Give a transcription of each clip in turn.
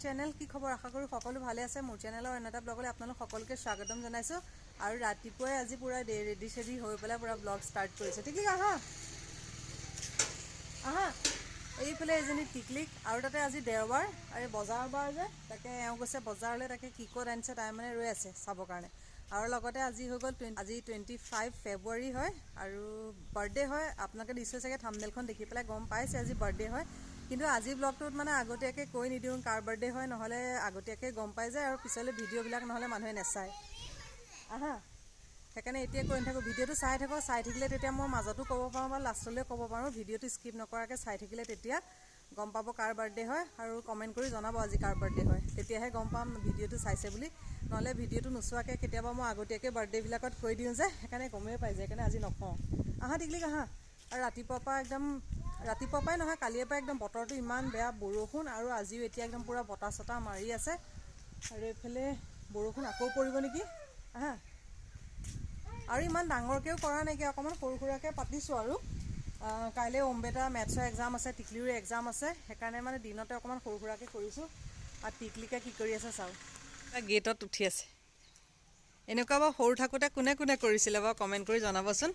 Channel কি খবৰ আশা কৰো সকলো ভালে আছে মোৰ চেনেলৰ এনাটা ব্লগলৈ আপোনালোক সকলোকে স্বাগতম জনাইছো আৰু ৰাতিপুৱাই আজি পুৰা ৰেডি সেডি হৈ পেলাই পুৰা ব্লগ ষ্টাৰ্ট কৰিছে টিকলিক আহা আহা এইফালে এজনী টিকলিক আৰু তাতে আজি দেওবাৰ আৰু বজাৰ বাৰ যে তাকে এওঁ গৈছে বজাৰলৈ তাকে কি ক'ত আনিছে তাই মানে ৰৈ আছে চাবৰ কাৰণে আৰু লগতে আজি হৈ গ'ল আজি 25 ফেব্ৰুৱাৰী হয় আৰু বাৰ্থডে হয় আপোনালোকে নিশ্চয় চাগে থাম্বনেইলখন দেখি পেলাই গম পাইছে আজি বাৰ্থডে হয় কিন্তু আজি ব্লগটোত মানে আগতীয়াকৈ কৈ নিদিওঁ কাৰ বাৰ্থডে হয় নহ'লে আগতীয়াকৈ গম পাই যায় আৰু পিছলৈ ভিডিঅ'বিলাক নহ'লে মানুহে নেচায় আহা সেইকাৰণে এতিয়া কৈ নাথাকোঁ ভিডিঅ'টো চাই থাকিলে তেতিয়া মই মাজতো ক'ব পাৰোঁ বা লাষ্টলৈ ক'ব পাৰোঁ ভিডিঅ'টো স্কিপ নকৰাকৈ চাই থাকিলে তেতিয়া গম পাব কাৰ বাৰ্থডে হয় আৰু কমেণ্ট কৰি জনাব আজি কাৰ বাৰ্থডে হয় তেতিয়াহে গম পাম ভিডিঅ'টো চাইছে বুলি নহ'লে ভিডিঅ'টো নোচোৱাকৈ কেতিয়াবা মই আগতীয়াকৈ বাৰ্থডেবিলাকত কৈ দিওঁ যে সেইকাৰণে গমেই পাই যায় সেইকাৰণে আজি নকওঁ আহা টিকলিক আহা আৰু ৰাতিপুৱাৰ পৰাই নহয় কালিৰ পৰা একদম বতৰটো ইমান বেয়া বৰষুণ আৰু আজিও এতিয়া একদম পূৰা বতাহ চতাহ মাৰি আছে আৰু এইফালে বৰষুণ আকৌ পৰিব নেকি আহা আৰু ইমান ডাঙৰকৈও কৰা নাইকিয়া অকণমান সৰু সুৰাকৈ পাতিছোঁ আৰু কাইলৈ অম্বেটা মেথছৰ এক্সাম আছে টিকলিৰো এক্সাম আছে সেইকাৰণে মানে দিনতে অকণমান সৰু সুৰাকৈ কৰিছোঁ আৰু টিকলিকে কি কৰি আছে চাওঁ গেটত উঠি আছে এনেকুৱা বাৰু সৰু থাকোঁতে কোনে কোনে কৰিছিলে বাৰু কমেণ্ট কৰি জনাবচোন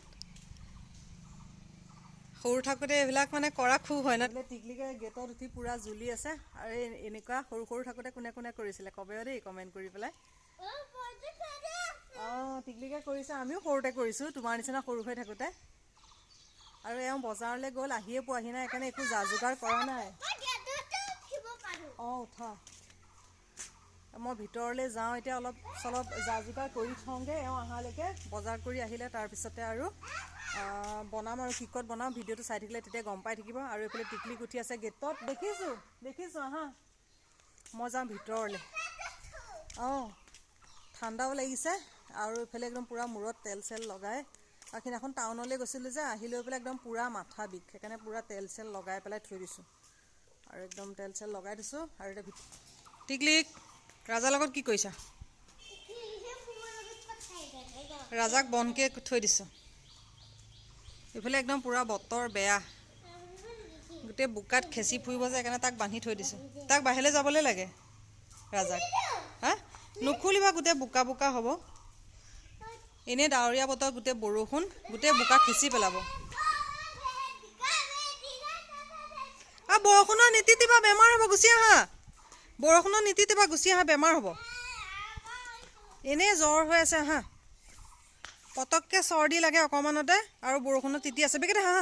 সৰু থাকোঁতে এইবিলাক মানে কৰা খুব হয় ন টিকলিকে গেটত উঠি পূৰা জুলি আছে আৰু এনেকুৱা সৰু থাকোঁতে কোনে কোনে কৰিছিলে কবেও দেই কমেণ্ট কৰি পেলাই অঁ টিকলিকে কৰিছে আমিও সৰুতে কৰিছোঁ তোমাৰ নিচিনা সৰু হৈ থাকোঁতে আৰু এওঁ বজাৰলৈ গ'ল আহিয়ে পোৱাহি নাই সেইকাৰণে একো যা যোগাৰ কৰা নাই অঁ উঠা মই ভিতৰলৈ যাওঁ এতিয়া অলপ চলপ যা যোগাৰ কৰি থওঁগৈ এওঁ অহালৈকে বজাৰ কৰি আহিলে তাৰপিছতে আৰু বনাম আৰু কিকত বনাম ভিডিঅ'টো চাই থাকিলে তেতিয়া গম পাই থাকিব আৰু এইফালে টিকলিক উঠি আছে গেটত দেখিছোঁ আহা মই যাওঁ ভিতৰলৈ অঁ ঠাণ্ডাও লাগিছে আৰু এইফালে একদম পূৰা মূৰত তেল চেল লগাই আৰু সেইদিনাখন টাউনলৈ গৈছিলোঁ যে আহি লৈ পেলাই একদম পূৰা মাথা বিষ সেইকাৰণে পূৰা তেল চেল লগাই পেলাই থৈ দিছোঁ আৰু একদম তেল চেল লগাই দিছোঁ আৰু এতিয়া টিকলিক ৰাজাৰ লগত কি কৰিছা ৰাজাক বনকৈ থৈ দিছোঁ এইফালে একদম পূৰা বতৰ বেয়া গোটেই বোকাত খেঁচি ফুৰিব যে সেইকাৰণে তাক বান্ধি থৈ দিছোঁ তাক বাহিৰলৈ যাবলৈ লাগে ৰাজাক হা নুখুলিবা গোটেই বোকা বোকা হ'ব এনেই ডাৱৰীয়া বতৰ গোটেই বৰষুণ গোটেই বোকা খেঁচি পেলাব আৰু বৰষুণত নিতিতিবা বেমাৰ হ'ব গুচি আহা বৰষুণত নিতিতিবা গুচি আহা বেমাৰ হ'ব এনেই জ্বৰ হৈ আছে আহা পটককৈ চৰ্দি লাগে অকণমানতে আৰু বৰষুণত তিতি আছে বেগেতে হা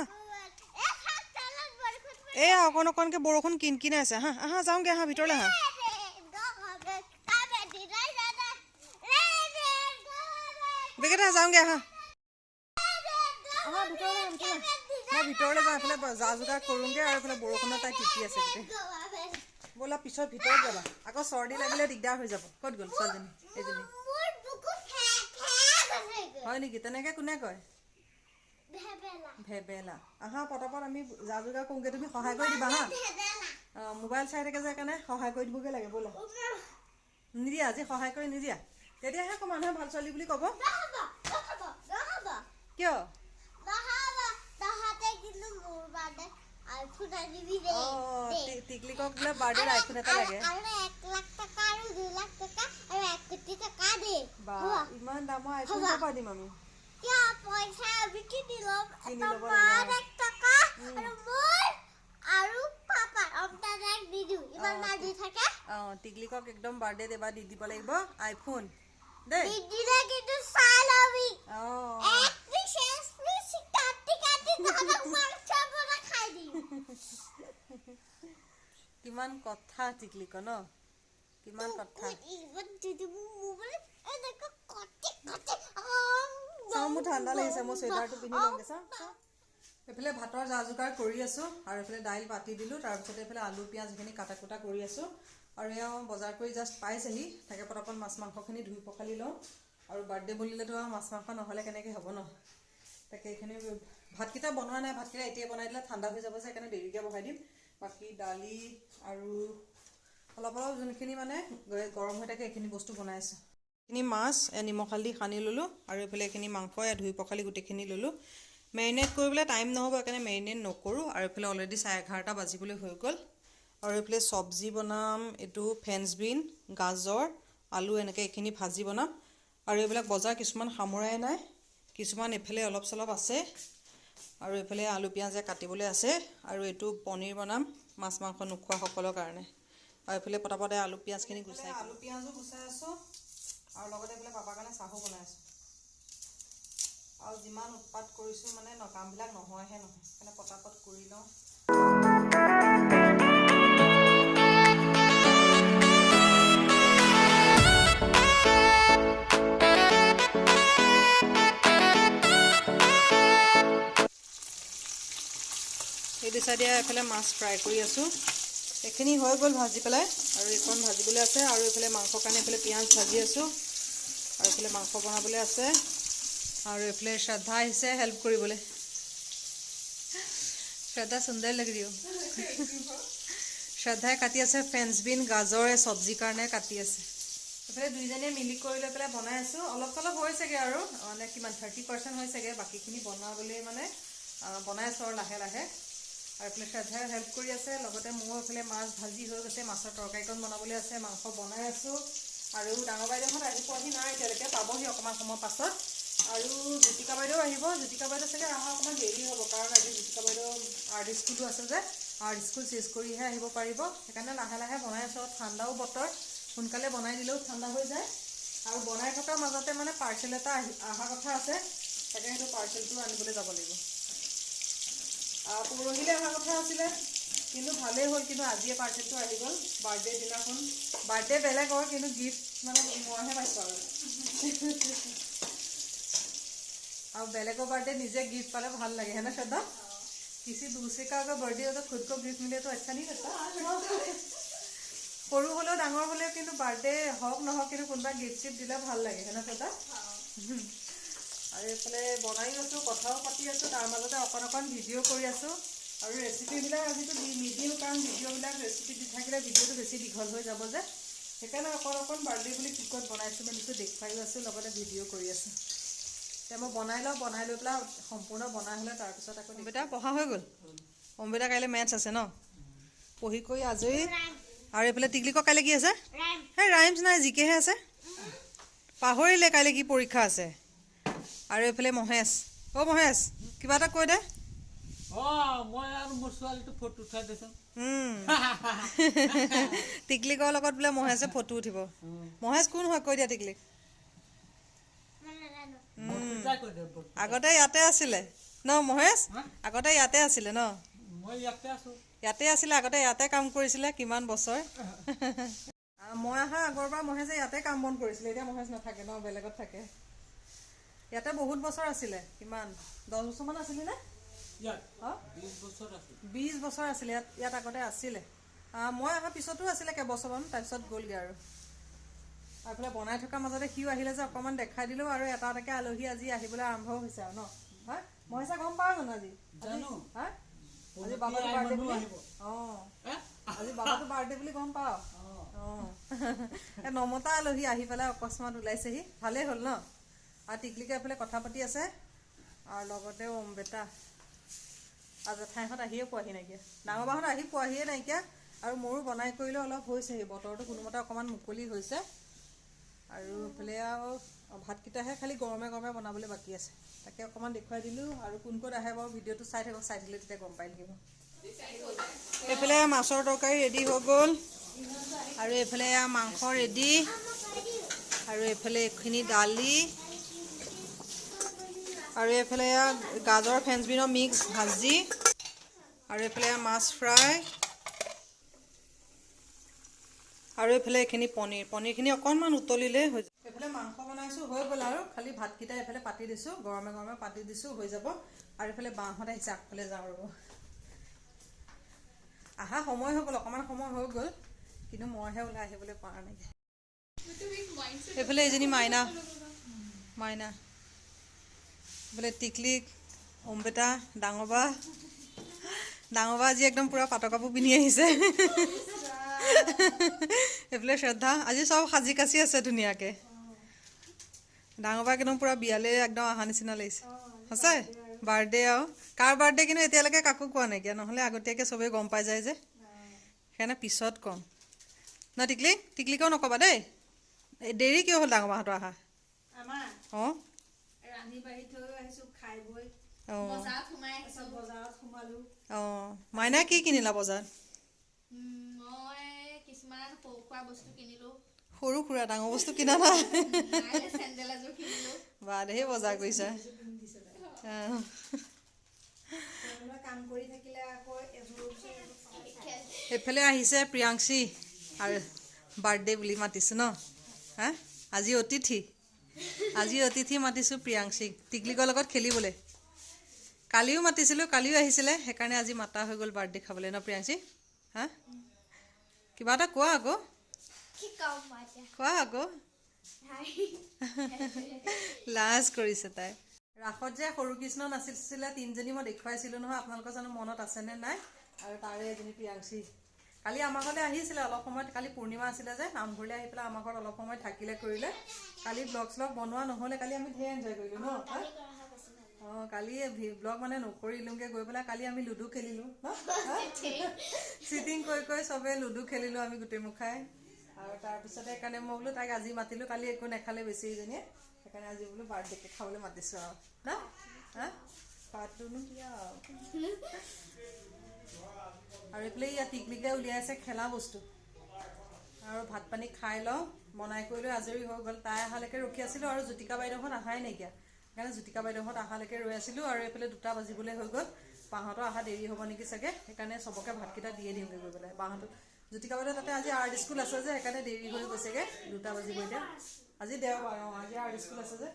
এয়া অকণকৈ বৰষুণ কিনকিনাই আছে হা আহা যাওঁগৈ আহা ভিতৰলৈ আহা বেগেতে যাওঁগৈ আহা মই ভিতৰলৈ যাওঁ এইফালে যা যোগাৰ কৰোঁগৈ আৰু এইফালে বৰষুণত তাই তিতি আছে গোটেই ব'লা পিছত ভিতৰত যাবা আকৌ চৰ্দি লাগিলে দিগদাৰ হৈ যাব ক'ত গ'ল ছোৱালীজনী এইজনী হয় নেকি তেনেকৈ কোনে কয় ভেবেলা আহা পটাপট আমি যা যোগাৰ কৰোঁগৈ তুমি সহায় কৰি দিবা হা মোবাইল চাই থাকে যে সেইকাৰণে সহায় কৰি দিবগৈ লাগে ব'লা নিদিয়া আজি সহায় কৰি নিদিয়া তেতিয়াহে আকৌ মানুহে ভাল ছোৱালী বুলি ক'ব কিয় টিকলিকক বোলে বাৰ্থডে আইফোন এটা লাগে ইমান দামৰ আইফোন ক'ৰ দিম আমি টিকলিকক একদম বাৰ্থডে এবাৰ দি দিব লাগিব আইফোন দেই কিমান কথা টিকলিক ন কিমান কথা মোৰ ঠাণ্ডা লাগিছে মই চুৱেটাৰটো পিন্ধি লওঁগৈ চাওঁ এইফালে ভাতৰ যা যোগাৰ কৰি আছোঁ আৰু এইফালে দাইল পাতি দিলোঁ তাৰপিছতে এইফালে আলু পিঁয়াজ এইখিনি কাটা কুটা কৰি আছোঁ আৰু এওঁ বজাৰ কৰি জাষ্ট পাইছেহি তাকে পটাপট মাছ মাংসখিনি ধুই পখালি লওঁ আৰু বাৰ্থডে বুলিলেতো আৰু মাছ মাংস নহ'লে কেনেকৈ হ'ব ন তাকে এইখিনি ভাতকেইটা বনোৱা নাই ভাতকেইটা এতিয়া বনাই দিলে ঠাণ্ডা হৈ যাব যে সেইকাৰণে দেৰিকৈ বহাই দিম বাকী দালি আৰু অলপ যোনখিনি মানে গৰম হৈ থাকে এইখিনি বস্তু বনাই আছোঁ এইখিনি মাছ নিমখ হালধি সানি ল'লোঁ আৰু এইফালে এইখিনি মাংস ধুই পখালি গোটেইখিনি ল'লোঁ মেৰিনেট কৰিবলৈ টাইম নহ'ব সেইকাৰণে মেৰিনেট নকৰোঁ আৰু এইফালে অলৰেডি 11:30 বাজিবলৈ হৈ গ'ল আৰু এইফালে চব্জি বনাম, এইটো ফ্ৰেঞ্চ বিন, গাজৰ, আলু এনেকৈ এইখিনি ভাজি বনাম। আৰু এইবিলাক বজাৰ কিছুমান সামৰাই নাই, কিছুমান এইফালে অলপ চলপ আছে। আৰু এইফালে আলু পিঁয়াজে কাটিবলৈ আছে। আৰু এইটো পনীৰ বনাম মাছ মাংস নোখোৱাসকলৰ কাৰণে। আৰু এইফালে পটাপটে আলু পিঁয়াজখিনি গুচাই আলু পিঁয়াজো গুচাই আছোঁ। আৰু লগতে এইফালে পাপাৰ কাৰণে চাহো বনাই আছোঁ। আৰু যিমান উৎপাত কৰিছোঁ মানে কামবিলাক নহয়হে নহয়, সেইকাৰণে পটাপট কৰি লওঁ। এইটো চাইডে এইফালে মাছ ফ্ৰাই কৰি আছোঁ। এইখিনি হৈ গ'ল ভাজি পেলাই, আৰু এইখন ভাজিবলৈ আছে। আৰু এইফালে মাংসৰ কাৰণে এইফালে পিঁয়াজ ভাজি আছোঁ। আৰু এইফালে মাংস বনাবলৈ আছে। আৰু এইফালে শ্ৰদ্ধা আহিছে হেল্প কৰিবলৈ। শ্ৰদ্ধা সুন্দৰ লাগি দিওঁ। শ্ৰদ্ধাই কাটি আছে ফ্ৰেঞ্চ বিন, গাজৰ চব্জিৰ কাৰণে কাটি আছে। এইফালে দুইজনীয়ে মিলি কৰি লৈ পেলাই বনাই আছোঁ। অলপ চলপ হৈছেগৈ আৰু মানে কিমান 30% হৈছেগৈ। বাকীখিনি বনাবলৈ মানে বনাই আছোঁ আৰু লাহে লাহে। আৰু এইফালে শ্ৰদ্ধাই হেল্প কৰি আছে। লগতে মোৰ এইফালে মাছ ভাজি হৈ গৈছে, মাছৰ তৰকাৰীকণ বনাবলৈ আছে, মাংস বনাই আছোঁ। আৰু ডাঙৰ বাইদেউহঁত আহি পোৱাহি নাই এতিয়ালৈকে, পাবহি অকণমান সময় পাছত। আৰু জ্যোতিকা বাইদেউ আহিব। জ্যোতিকা বাইদেউ চাগে অহা অকণমান দেৰি হ'ব, কাৰণ আজি জ্যোতিকা বাইদেউ আৰ্ট স্কুলো আছে যে, আৰ্ট স্কুল চেজ কৰিহে আহিব পাৰিব। সেইকাৰণে লাহে লাহে বনাই আছোঁ। ঠাণ্ডাও বতৰ, সোনকালে বনাই দিলেও ঠাণ্ডা হৈ যায়। আৰু বনাই থকাৰ মাজতে মানে পাৰ্চেল এটা অহা কথা আছে, তাকে সেইটো পাৰ্চেলটো আনিবলৈ যাব লাগিব। পৰহিলৈ অহা কথা আছিলে, কিন্তু ভালেই হ'ল। কিন্তু আজিয়ে পাৰ্চেলটো আহি গ'ল। বাৰ্থডে দিনাখন, বাৰ্থডে বেলেগৰ, কিন্তু গিফ্ট মানে মইহে পাইছোঁ আৰু বেলেগৰ বাৰ্থডে নিজে গিফ্ট পালে ভাল লাগে, है ना श्रद्धा? किसी दूसरे का अगर बर्थडे हो तो खुद को गिफ्ट मिले तो अच्छा नहीं लगता। সৰু হ'লেও ডাঙৰ হ'লেও কিন্তু বাৰ্থডে হওক নহওক, কিন্তু কোনোবা গিফ্ট চিফ্ট দিলে ভাল লাগে, है ना श्रद्धा? আৰু এইফালে বনাই আছোঁ, কথাও পাতি আছোঁ, তাৰ মাজতে অকণ অকণ ভিডিঅ' কৰি আছোঁ। আৰু ৰেচিপিবিলাক আজিতো নিদিওঁ, কাৰণ ভিডিঅ'বিলাক ৰেচিপি দি থাকিলে ভিডিঅ'টো বেছি দীঘল হৈ যাব যে, সেইকাৰণে অকণ অকণ বাৰ্থডে বুলি কি ক'ত বনাইছোঁ মেলিছোঁ দেখুৱাইও আছোঁ, লগতে ভিডিঅ' কৰি আছোঁ। এতিয়া মই বনাই লওঁ, বনাই লৈ পেলাই সম্পূৰ্ণ বনাই হ'লে তাৰপিছত আকৌ অম্বিতা পঢ়া হৈ গ'ল। অম্বিতা কাইলৈ মেথছ আছে ন, পঢ়ি কৰি আজৰি। আৰু এইফালে টিকলিকৰ কাইলৈ কি আছে? এই ৰাইমছ নাই, জিকেহে আছে। পাহৰিলে কাইলৈ কি পৰীক্ষা আছে। আৰু এইফালে মহেশ। মহেশ কিবা এটা কৈ দে। টিকলিকৰ লগত বোলে মহেশে ফটো উঠিব। মহেশ কোন হয় কৈ দিয়া টিকলিক। আগতে ইয়াতে আছিলে ন মহেশ? আগতে ইয়াতে আছিলে ন? ইয়াতে আছিলে আগতে, ইয়াতে কাম কৰিছিলে কিমান বছৰ। মই অহা আগৰ পৰা মহেশে ইয়াতে কাম বন কৰিছিলে। এতিয়া মহেশ নাথাকে ন, বেলেগত থাকে। ইয়াতে বহুত বছৰ আছিলে, কিমান 10 বছৰমান আছিলে নে? 20 বছৰ আছিলে ইয়াত আগতে আছিলে। মই অহাৰ পিছতো আছিলে কেইবছৰমান, তাৰপিছত গ'লগৈ আৰু। এইফালে বনাই থকাৰ মাজতে সিও আহিলে যে অকণমান দেখাই দিলোঁ। আৰু এটা এটাকৈ আলহী আজি আহিবলৈ আৰম্ভ হৈছে আৰু ন। হা মহেশে গম পাওঁ জানো আজি? আজি বাবাটো বাৰ্থডে বুলি? আজি বাবাটো বাৰ্থডে বুলি গম পাওঁ? নমতা আলহী আহি পেলাই অকস্মাত ওলাইছেহি, ভালেই হ'ল ন। আৰু টিকলিকে এইফালে কথা পাতি আছে। আৰু লগতে অম্বিতা আৰু জেঠাইহঁত আহিয়ে পোৱাহি নাইকিয়া, ডাঙৰ বাহঁত আহি পোৱাহিয়ে নাইকিয়া। আৰু মোৰো বনাই কৰিলেও অলপ হৈছেহি, বতৰটো কোনোমতে অকণমান মুকলি হৈছে। আৰু এইফালে আৰু ভাতকেইটাহে খালি গৰমে গৰমে বনাবলৈ বাকী আছে, তাকে অকণমান দেখুৱাই দিলোঁ। আৰু কোন ক'ত আহে বাৰু ভিডিঅ'টো চাই থাকিব, চাই দিলে তেতিয়া গম পাই থাকিব। এইফালে মাছৰ তৰকাৰী ৰেডি হৈ গ'ল। আৰু এইফালে মাংস ৰেডি। আৰু এইফালে এইখিনি দালি। আৰু এইফালে গাজৰ ফ্ৰেঞ্চ বিনৰ মিক্স ভাজি। আৰু এইফালে মাছ ফ্ৰাই। আৰু এইফালে এইখিনি পনীৰখিনি অকণমান উতলিলেই হৈ যাব। এইফালে মাংস বনাইছোঁ, হৈ গ'ল। আৰু খালি ভাতকেইটা এইফালে পাতি দিছোঁ, গৰমে গৰমে পাতি দিছোঁ, হৈ যাব। আৰু এইফালে বাহঁত আহিছে, আগফালে যাওঁ ৰ'ব। আহা সময় হৈ গ'ল, অকণমান সময় হৈ গ'ল, কিন্তু মইহে ওলাই আহিবলৈ পৰা নাই। এইফালে এজনী মাইনা, এইফালে টিকলিক, অম্বিতা, ডাঙৰ বা আজি একদম পূৰা পাটৰ কাপোৰ পিন্ধি আহিছে। এইফালে শ্ৰদ্ধা আজি চব সাজি কাচি আছে ধুনীয়াকৈ। ডাঙৰ বাক একদম পূৰা বিয়ালৈ একদম অহা নিচিনা লাগিছে সঁচাই। বাৰ্থডে আৰু কাৰ বাৰ্থডে কিন্তু এতিয়ালৈকে কাকো কোৱা নাইকিয়া, নহ'লে আগতীয়াকৈ চবেই গম পাই যায় যে, সেইকাৰণে পিছত ক'ম ন টিকলিকেও নক'বা দেই দেৰি কিয় হ'ল ডাঙৰ মাহঁতৰ আহা অঁ অঁ মাইনা কি কিনিলা বজাৰত সৰু সুৰা ডাঙৰ বস্তু কিনা নাই বা ধেৰ বজাৰ কৰিছা এইফালে আহিছে প্ৰিয়াংশী আৰু বাৰ্থডে বুলি মাতিছোঁ ন হা আজি অতিথি মাতিছোঁ প্ৰিয়াংশীক টিকলিকৰ লগত খেলিবলৈ কালিও মাতিছিলোঁ কালিও আহিছিলে সেইকাৰণে আজি মাতা হৈ গ'ল বাৰ্থডে খাবলৈ ন প্ৰিয়াংশী হা কিবা এটা কোৱা আকৌ লাজ কৰিছে তাই ৰাসত যে সৰু কৃষ্ণ নাচিছিলে 3জনী মই দেখুৱাইছিলোঁ নহয় আপোনালোকৰ জানো মনত আছেনে নাই আৰু তাৰে এজনী প্ৰিয়াংশী কালি আমাৰ ঘৰলৈ আহিছিলে অলপ সময়ত কালি পূৰ্ণিমা আছিলে যে নামঘৰলৈ আহি পেলাই আমাৰ ঘৰত অলপ সময় থাকিলে কৰিলে কালি ব্লগ বনোৱা নহ'লে কালি আমি ধেৰ এনজয় কৰিলোঁ ন অঁ কালি ব্লগ মানে নকৰিলোঁগৈ গৈ পেলাই কালি আমি লুডু খেলিলোঁ চিটিং কৰি চবেই লুডু খেলিলোঁ আমি গোটেই মুখাই আৰু তাৰপিছতে সেইকাৰণে মই বোলো তাইক আজি মাতিলোঁ কালি একো নেখালে বেছিজনীয়ে সেইকাৰণে আজি বোলো বাৰ্থডে কেক খাবলৈ মাতিছোঁ আৰু না হা পাতটোনো কি আৰু এইফালে ইয়াত টিকলিকে উলিয়াইছে খেলা বস্তু আৰু ভাত পানী খাই লওঁ বনাই কৰি লৈ আজৰি হৈ গ'ল তাই অহালৈকে ৰখি আছিলোঁ আৰু জ্যোতিকা বাইদেউহঁত আহাই নাইকিয়া সেইকাৰণে জ্যোতিকা বাইদেউহঁত অহালৈকে ৰৈ আছিলোঁ আৰু এইফালে 2টা বাজিবলৈ হৈ গ'ল বাহঁতৰ অহা দেৰি হ'ব নেকি চাগে সেইকাৰণে চবকে ভাতকেইটা দিয়ে দিওঁগৈ গৈ পেলাই বাহঁতক জ্যোতিকা বাইদেউ তাতে আজি আৰ্ট স্কুল আছে যে সেইকাৰণে দেৰি হৈ গৈছেগৈ 2টা বাজিব এতিয়া আজি দেওবাৰ অঁ আজি আৰ্ট স্কুল আছে যে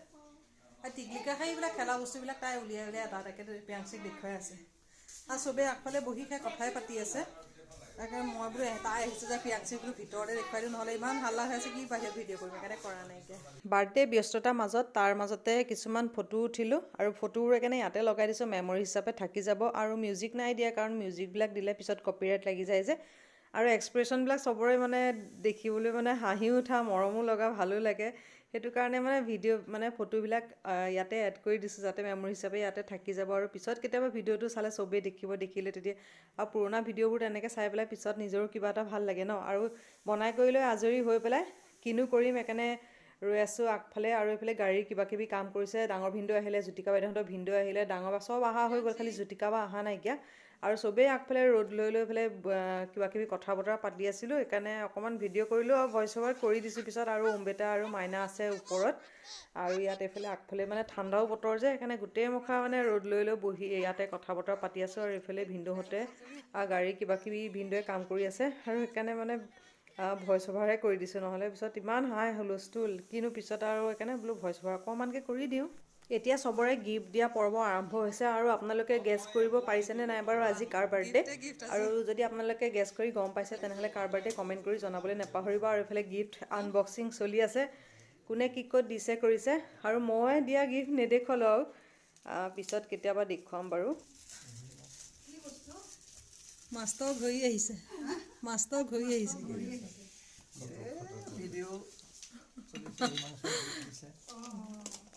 আৰু টিকলিকা খাই এইবিলাক খেলা বস্তুবিলাক তাই উলিয়াই এটা এটাকৈ প্ৰিয়াংশীক দেখুৱাই আছে আৰু চবেই আগফালে বহি খাই কথাই পাতি আছে সেইকাৰণে মই বোলো তাই আহিছে যে প্ৰিয়াংশীক বোলো ভিতৰতে দেখুৱাই দিওঁ নহ'লে ইমান হাল্লা হৈ আছে কি বাহিৰত ভিডিঅ' কৰিম সেইকাৰণে কৰা নাই এতিয়া বাৰ্থডে ব্যস্ততাৰ মাজত তাৰ মাজতে কিছুমান ফটো উঠিলোঁ আৰু ফটোবোৰ সেইকাৰণে ইয়াতে লগাই দিছোঁ মেমৰি হিচাপে থাকি যাব আৰু মিউজিক নাই দিয়া কাৰণ মিউজিকবিলাক দিলে পিছত কপিৰাইট লাগি যায় যে আৰু এক্সপ্ৰেশ্যনবিলাক চবৰে মানে দেখিবলৈ মানে হাঁহিও উঠা মৰমো লগা ভালো লাগে সেইটো কাৰণে মানে ভিডিঅ' মানে ফটোবিলাক ইয়াতে এড কৰি দিছোঁ যাতে মেমৰি হিচাপে ইয়াতে থাকি যাব আৰু পিছত কেতিয়াবা ভিডিঅ'টো চালে চবেই দেখিলে তেতিয়া আৰু পুৰণা ভিডিঅ'বোৰ তেনেকৈ চাই পেলাই পিছত নিজৰো কিবা এটা ভাল লাগে ন আৰু বনাই কৰি লৈ আজৰি হৈ পেলাই কিনো কৰিম সেইকাৰণে ৰৈ আছোঁ আগফালে আৰু এইফালে গাড়ীৰ কিবাকিবি কাম কৰিছে ডাঙৰ ভিনদেউ আহিলে জ্যোতিকা বাইদেউহঁতৰ ভিনদেউ আহিলে ডাঙৰ বা চব অহা হৈ গ'ল খালি জ্যোতিকা বা অহা নাইকিয়া আৰু চবেই আগফালে ৰ'দ লৈ পেলাই কিবাকিবি কথা বতৰা পাতি আছিলোঁ সেইকাৰণে অকণমান ভিডিঅ' কৰিলোঁ আৰু ভইচ অভাৰ কৰি দিছোঁ পিছত আৰু অম্বেতা আৰু মাইনা আছে ওপৰত আৰু ইয়াত এইফালে আগফালে মানে ঠাণ্ডাও বতৰ যে সেইকাৰণে গোটেই মুখা মানে ৰ'দ লৈ বহি ইয়াতে কথা বতৰা পাতি আছোঁ আৰু এইফালে ভিনদেউহঁতে গাড়ী কিবাকিবি ভিনদেউৱে কাম কৰি আছে আৰু সেইকাৰণে মানে ভইচ অভাৰে কৰি দিছোঁ নহ'লে পিছত ইমান হাই হুলস্থুল কিনো পিছত আৰু সেইকাৰণে বোলো ভইচ অভাৰ অকণমানকৈ কৰি দিওঁ এতিয়া চবৰে গিফ্ট দিয়া পৰ্ব আৰম্ভ হৈছে আৰু আপোনালোকে গেছ কৰিব পাৰিছেনে নাই বাৰু আজি কাৰ বাৰ্থডে আৰু যদি আপোনালোকে গেছ কৰি গম পাইছে তেনেহ'লে কাৰ বাৰ্থডে কমেণ্ট কৰি জনাবলৈ নাপাহৰিব আৰু এইফালে গিফ্ট আনবক্সিং চলি আছে কোনে কি ক'ত দিছে কৰিছে আৰু মই দিয়া গিফ্ট নেদেখুৱালোঁ আৰু পিছত কেতিয়াবা দেখুৱাম বাৰু মাষ্টৰ ঘূৰি আহিছে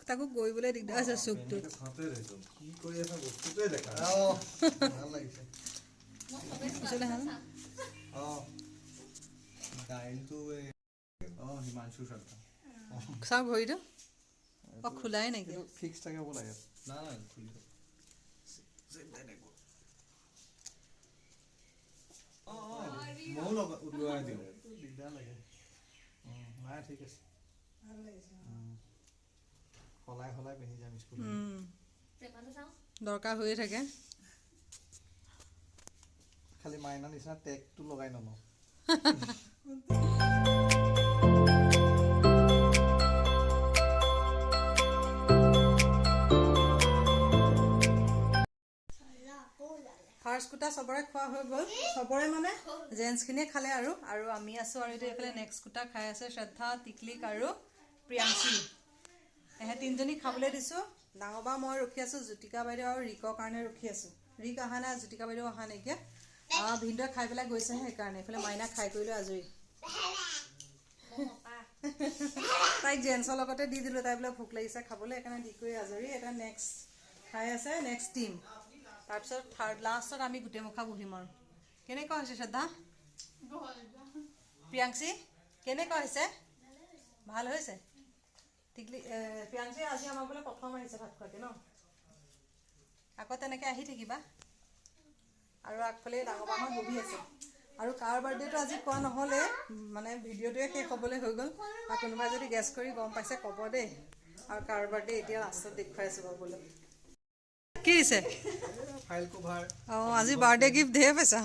তাকো কৰিবলৈ দিগদাৰ আছে চুকটো চাওঁ ঘড়ীটো খোলাই নাইকিয়া ফিক্স থাকে হ'ব লাগে ময়ো ওলোৱাই দিওঁ দিগদাৰ লাগে নাই ঠিক আছে সলাই পিন্ধি যাম স্কুল দৰকাৰ হৈয়ে থাকে খালি মাইনাৰ নিচিনা টেগটো লগাই নলওঁ ফাৰ্ষ্ট কুটা চবৰে খোৱা হৈ গ'ল চবৰে মানে জেণ্টছখিনিয়ে খালে আৰু আমি আছোঁ আৰু এতিয়া এইফালে নেক্সট কুটা খাই আছে শ্ৰদ্ধা টিকলিক আৰু প্ৰিয়াংশী এহে 3জনী খাবলৈ দিছোঁ ডাঙৰ বা মই ৰখি আছোঁ জ্যোতিকা বাইদেউ আৰু ৰিকৰ কাৰণে ৰখি আছোঁ ৰিক অহা নাই জ্যোতিকা বাইদেউ অহা নাইকিয়া ভিনদেউৱে খাই পেলাই গৈছেহে সেইকাৰণে এইফালে মাইনা খাই কৰি লৈ আজৰি তাইক জেণ্টছৰ লগতে দি দিলোঁ তাই বোলে ভোক লাগিছে খাবলৈ সেইকাৰণে দি কৰি আজৰি এটা নেক্সট খাই আছে নেক্সট টিম তাৰপিছত লাষ্টত আমি গোটেই মুখা বহিম আৰু কেনেকুৱা হৈছে শ্ৰদ্ধা প্ৰিয়াংশী কেনেকুৱা হৈছে ভাল হৈছে টিকলি প্ৰিয়াংশী আজি আমাৰ বোলে প্ৰথম আহিছে ভাত খোৱাকে ন আকৌ তেনেকৈ আহি থাকিবা আৰু আগফালে ডাঙৰ ডাঙৰ বহি আছে আৰু কাৰ বাৰ্থডেটো আজি কোৱা নহ'লে মানে ভিডিঅ'টোৱে শেষ হ'বলৈ হৈ গ'ল আৰু কোনোবাই যদি গেছ কৰি গম পাইছে ক'ব দেই আৰু কাৰ বাৰ্থডে এতিয়া লাষ্টত দেখুৱাই আছোঁ পাবলৈ কি দিছে ফাইল কভাৰ অঁ আজি বাৰ্থডে গিফ্ট ধেৰ পাইছা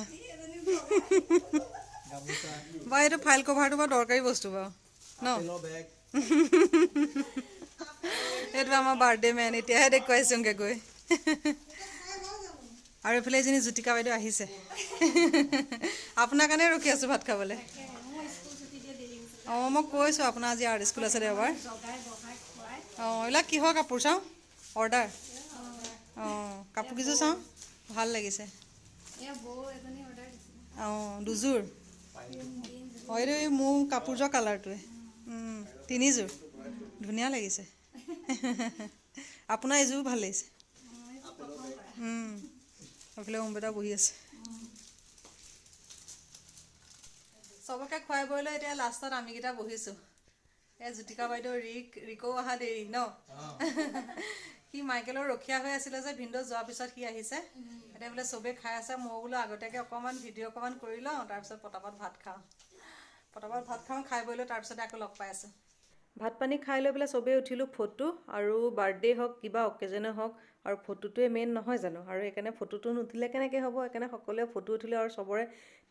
বাৰু এইটো ফাইল কভাৰটো বাৰু দৰকাৰী বস্তু বাৰু ন বেগ এইটো আমাৰ বাৰ্থডে মেন এতিয়াহে দেখুৱাইছোঁগৈ গৈ আৰু এইফালে এজনী জ্যোতিকা বাইদেউ আহিছে আপোনাৰ কাৰণে ৰখি আছোঁ ভাত খাবলৈ অঁ মই কৈছোঁ আপোনাৰ আজি আৰ্ট স্কুল আছে দেওবাৰ অঁ এইবিলাক কিহৰ কাপোৰ চাওঁ অৰ্ডাৰ অঁ কাপোৰ কেইযোৰ চাওঁ ভাল লাগিছে অঁ দুযোৰ অঁ এইটো মোৰ কাপোৰযোৰ কালাৰটোৱে তিনিযোৰ ধুনীয়া লাগিছে আপোনাৰ এইযোৰ ভাল লাগিছে এইফালে অম্বিতা বহি আছে চবকে খুৱাই বৈ লৈ এতিয়া লাষ্টত আমিকেইটা বহিছোঁ এই জ্যোতিকা বাইদেউ ৰিকো অহা দেৰি ন সি মাইকেলৰ ৰখীয়া হৈ আছিলে যে ভিনদেউ যোৱাৰ পিছত সি আহিছে এতিয়া বোলে চবেই খাই আছে মই বোলো আগতীয়াকৈ অকণমান ভিডিঅ' অকণমান কৰি লওঁ তাৰপিছত পটাপট ভাত খাওঁ খাই বৈ লৈ তাৰপিছতে আকৌ লগ পাই আছোঁ ভাত পানী খাই লৈ পেলাই চবেই উঠিলোঁ ফটো আৰু বাৰ্থডে হওক কিবা অকেজনে হওক আৰু ফটোটোৱে মেইন নহয় জানো আৰু সেইকাৰণে ফটোটো নুঠিলে কেনেকৈ হ'ব সেইকাৰণে সকলোৱে ফটো উঠিলে আৰু চবৰে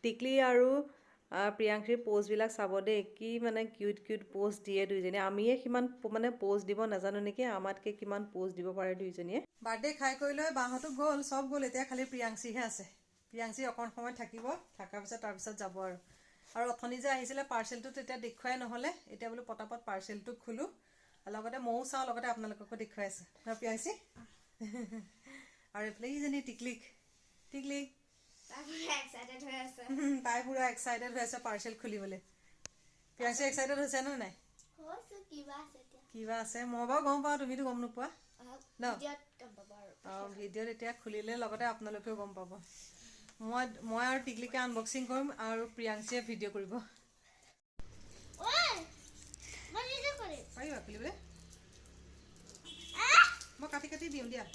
টিকলি আৰু প্ৰিয়াংশীৰ প'জবিলাক চাব দেই কি মানে কিউট প'জ দিয়ে দুইজনীয়ে আমিয়ে সিমান মানে প'জ দিব নাজানো নেকি আমাতকৈ কিমান প'জ দিব পাৰে দুইজনীয়ে বাৰ্থডে খাই কৰি লৈ বাহঁতো গ'ল চব গ'ল এতিয়া খালি প্ৰিয়াংশীহে আছে প্ৰিয়াংশী অকণ সময় থাকিব থকাৰ পিছত তাৰপিছত যাব আৰু অথনি যে আহিছিলে পাৰ্চেলটো তেতিয়া দেখুৱাই নহ'লে এতিয়া বোলো পটাপট পাৰ্চেলটো খোলোঁ লগতে ময়ো চাওঁ লগতে আপোনালোককো দেখুৱাই আছোঁ প্ৰিয়াংশী আৰু এইফালে ইজনী টিকলি তাই পুৰা এক্সাইটেড হৈ আছে পাৰ্চেল খুলিবলৈ প্ৰিয়াংশী এক্সাইটেড হৈছে নে নাই কিবা আছে মই বাৰু গম পাওঁ তুমিতো গম নোপোৱা ন অঁ ভিডিঅ'ত এতিয়া খুলিলে লগতে আপোনালোকেও গম পাব মই আৰু টিকলিকে আনবক্সিং কৰিম আৰু প্ৰিয়াংশীয়ে ভিডিঅ' কৰিব পাৰিবা খুলিবলৈ মই কাটি দিওঁ দিয়া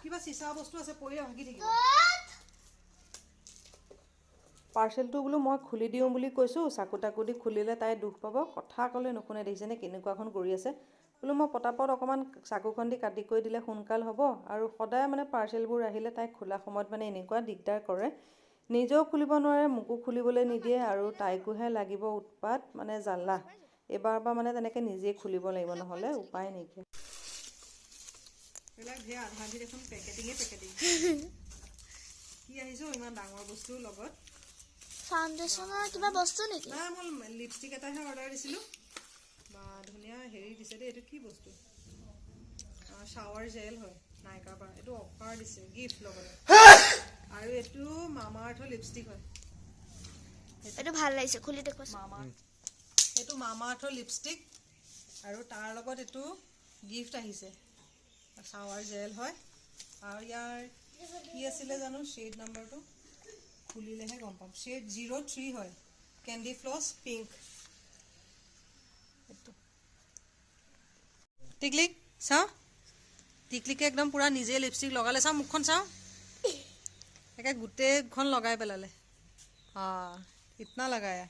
কিবা চিচা বস্তু আছে পৰিয়ে ভাগি থাকিব পাৰ্চেলটো বোলো মই খুলি দিওঁ বুলি কৈছোঁ চাকু তাকু দি খুলিলে তাই দুখ পাব কথা ক'লে নুশুনে দেখিছেনে কেনেকুৱাখন কৰি আছে বোলো মই পটাপট অকণমান চাকুখন দি কাটি কৰি দিলে সোনকাল হ'ব আৰু সদায় মানে পাৰ্চেলবোৰ আহিলে তাই খোলা সময়ত মানে এনেকুৱা দিগদাৰ কৰে নিজেও খুলিব নোৱাৰে মোকো খুলিবলৈ নিদিয়ে আৰু তাইকোহে লাগিব উৎপাত মানে জ্বালা এবাৰ মানে তেনেকৈ নিজেই খুলিব লাগিব নহ'লে উপায় নাইকিয়া এইবিলাক ধেৰ আধা আধি দেখোন পেকেটিং কি আহিছোঁ ইমান ডাঙৰ বস্তুৰ লগত ফাউণ্ডেশ্যনৰ কিবা বস্তু নেকি নাই মই লিপষ্টিক এটাহে অৰ্ডাৰ দিছিলোঁ বা ধুনীয়া হেৰি দিছে দেই এইটো কি বস্তু শ্বাৱাৰ জেল হয় নাইকাৰ পৰা এইটো অফাৰ দিছে গিফ্ট লগতে আৰু এইটো মামা আৰ্থৰ লিপষ্টিক হয় এইটো ভাল লাগিছে খুলি দেখুৱাচোন এইটো মামা আৰ্থৰ লিপষ্টিক আৰু তাৰ লগত এইটো গিফ্ট আহিছে শ্বাৱাৰ জেল হয় আৰু ইয়াৰ কি আছিলে জানো শ্বেড নাম্বাৰটো খুলিলেহে গম পাম শ্বেড 03 হয় কেণ্ডি ফ্লছ পিংক টিকলি চাওঁ টিকলিকে একদম পূৰা নিজে লিপষ্টিক লগালে চাওঁ মুখখন চাওঁ একে গোটেইখন লগাই পেলালে ইতনা লগায়া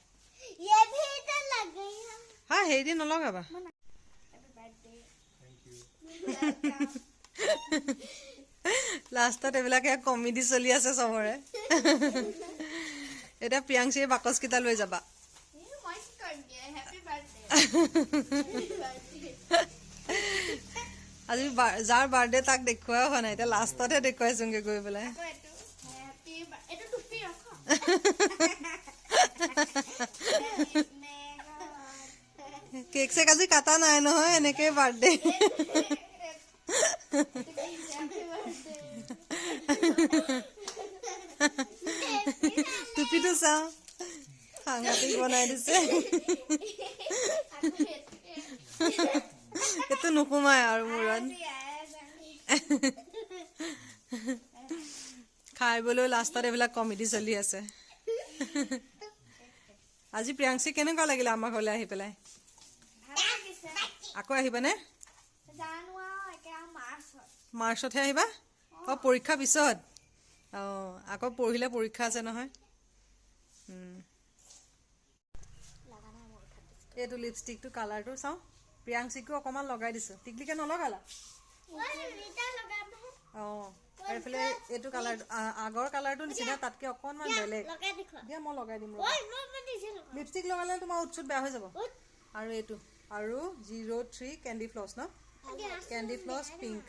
হা হেৰি নলগাবা লাষ্টত এইবিলাকে কমেডি চলি আছে চবৰে এতিয়া প্ৰিয়াংশীয়ে বাকচকেইটা লৈ যাবা আজি যাৰ বাৰ্থডে তাক দেখুৱাও হোৱা নাই এতিয়া লাষ্টতহে দেখুৱাইছোঁগৈ গৈ পেলাই কেক চেক আজি কাটা নাই নহয় এনেকৈ বাৰ্থডে টুপিটো চাওঁ সাংঘাতিক বনাই দিছে এইটো নোসোমাই আৰু মূৰত খাই বলৈ লাষ্টত এইবিলাক কমেডি চলি আছে আজি প্ৰিয়াংশী কেনেকুৱা লাগিলে আমাৰ ঘৰলৈ আহি পেলাই? আকৌ আহিবানে? মাৰ্চতহে আহিবা? অঁ পৰীক্ষা পিছত? অঁ আকৌ পঢ়িলে পৰীক্ষা আছে নহয়। এইটো লিপষ্টিকটো কালাৰটো চাওঁ। প্ৰিয়াংশীকো অকণমান লগাই দিছোঁ। টিকলিকে নলগালা? অঁ এইফালে এইটো কালাৰটো আগৰ কালাৰটো নিচিনা তাতকৈ অকণমান বেলেগ। দিয়া মই লগাই দিম। লিপষ্টিক লগালে তোমাৰ উৎসুত বেয়া হৈ যাব। আৰু এইটো আৰু 03 কেণ্ডি ফ্লছ ন? Candy floss pink.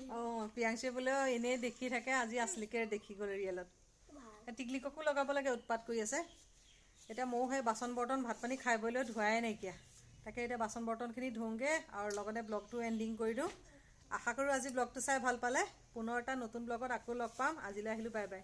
অঁ প্ৰিয়াংশীয়ে বোলে এনেই দেখি থাকে, আজি আছলিকে দেখি গ'ল ৰিয়েলত। টিকলিককো লগাব লাগে, উৎপাত কৰি আছে। এতিয়া ময়ো সেই বাচন বৰ্তন ভাত পানী খাই বৈ লৈ ধোৱাই নাইকিয়া। তাকে এতিয়া বাচন বৰ্তনখিনি ধোওঁগৈ আৰু লগতে ব্লগটো এণ্ডিং কৰি দিওঁ। আশা কৰোঁ আজি ব্লগটো চাই ভাল পালে। পুনৰ এটা নতুন ব্লগত আকৌ লগ পাম। আজিলৈ আহিলোঁ, বাই বাই।